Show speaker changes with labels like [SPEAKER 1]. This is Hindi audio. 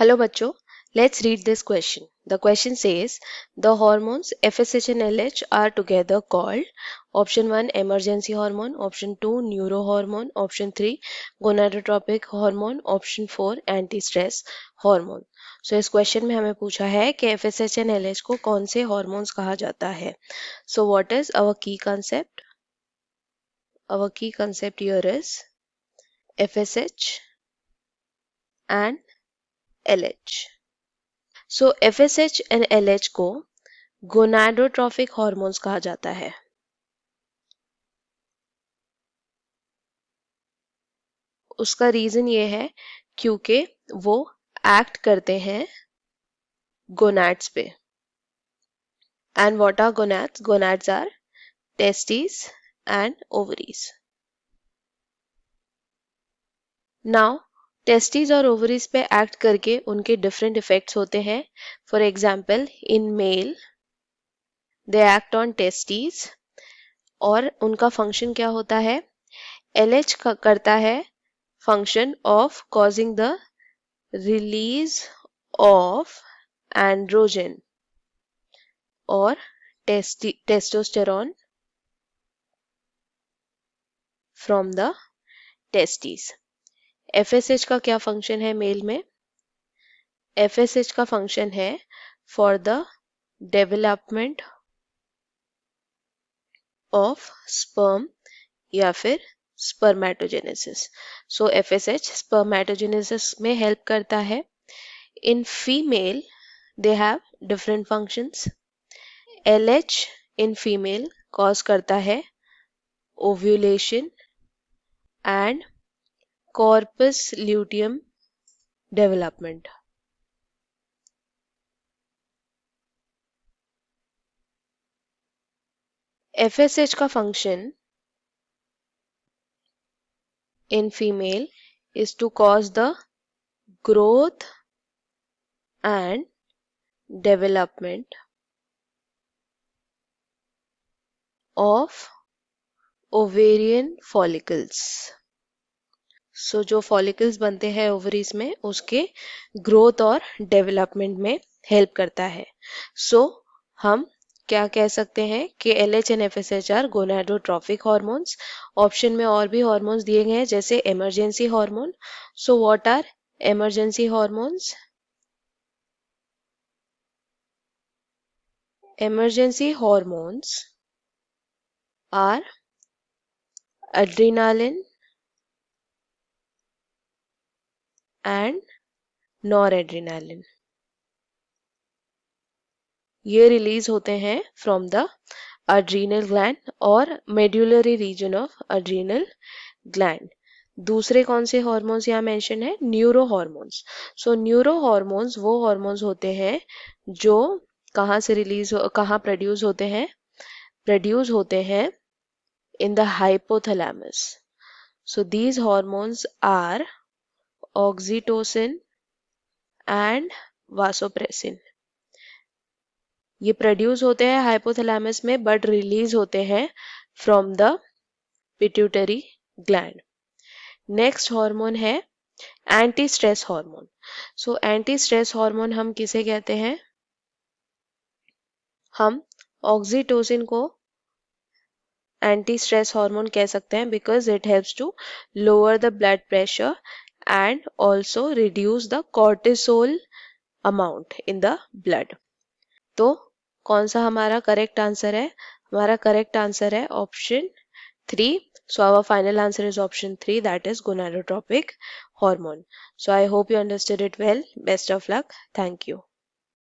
[SPEAKER 1] Hello bachcho, let's read this question. The question says the hormones FSH and LH are together called option 1 emergency hormone, option 2 neurohormone, option 3 gonadotropic hormone, option 4 anti-stress hormone. So इस क्वेश्चन में हमें पूछा है कि FSH and LH को कौन से हॉर्मोन्स कहा जाता है. So what is our key concept? Our key concept here is FSH and LH. So FSH and LH को गोनाडोट्रोफिक हॉर्मोन्स कहा जाता है. उसका रीजन ये है क्योंकि वो एक्ट करते हैं गोनाड्स पे. And what are gonads? Gonads are testis and ovaries. Now testis और ओवरीज पे एक्ट करके उनके डिफरेंट इफेक्ट्स होते हैं. For example in male they act on testis और उनका फंक्शन क्या होता है? LH करता है function of causing the release of androgen or testosterone from the testes. FSH का क्या फंक्शन है मेल में? FSH का फंक्शन है for the development of sperm या फिर spermatogenesis. So FSH spermatogenesis में हेल्प करता है. In female they have different functions. LH in female cause करता है ovulation and corpus luteum development. FSH का function in female is to cause the growth and development of ovarian follicles. So जो follicles बनते हैं ovaries में उसके growth और development में help करता है. So हम क्या कह सकते हैं कि LH and FSH are gonadotropic hormones. Option में और भी हॉर्मोन्स दिए गए हैं जैसे emergency hormone. So what are emergency hormones? Emergency hormones are adrenaline and noradrenaline. ये रिलीज होते हैं फ्रॉम द adrenal gland और medullary region of adrenal gland. दूसरे कौन से हॉर्मोन्स यहाँ मेंशन है? Neuro hormones. So neuro hormones वो हॉर्मोन्स होते हैं जो कहाँ से कहाँ प्रोड्यूस होते हैं? प्रोड्यूस होते हैं in the hypothalamus. So these hormones are oxytocin and vasopressin. ये प्रोड्यूस होते हैं हाइपोथैलेमस में बट रिलीज होते हैं from the pituitary gland. Next hormone है anti stress hormone. So anti stress hormone हम किसे कहते हैं? हम ऑक्सीटोसिन को एंटी स्ट्रेस हार्मोन कह सकते हैं because it helps to lower the blood pressure and also reduce the cortisol amount in the blood. तो कौन सा हमारा करेक्ट आंसर है? हमारा करेक्ट आंसर है option 3. So our final answer is option 3, that is gonadotropic hormone. So I hope you understood it well. Best of luck. Thank you.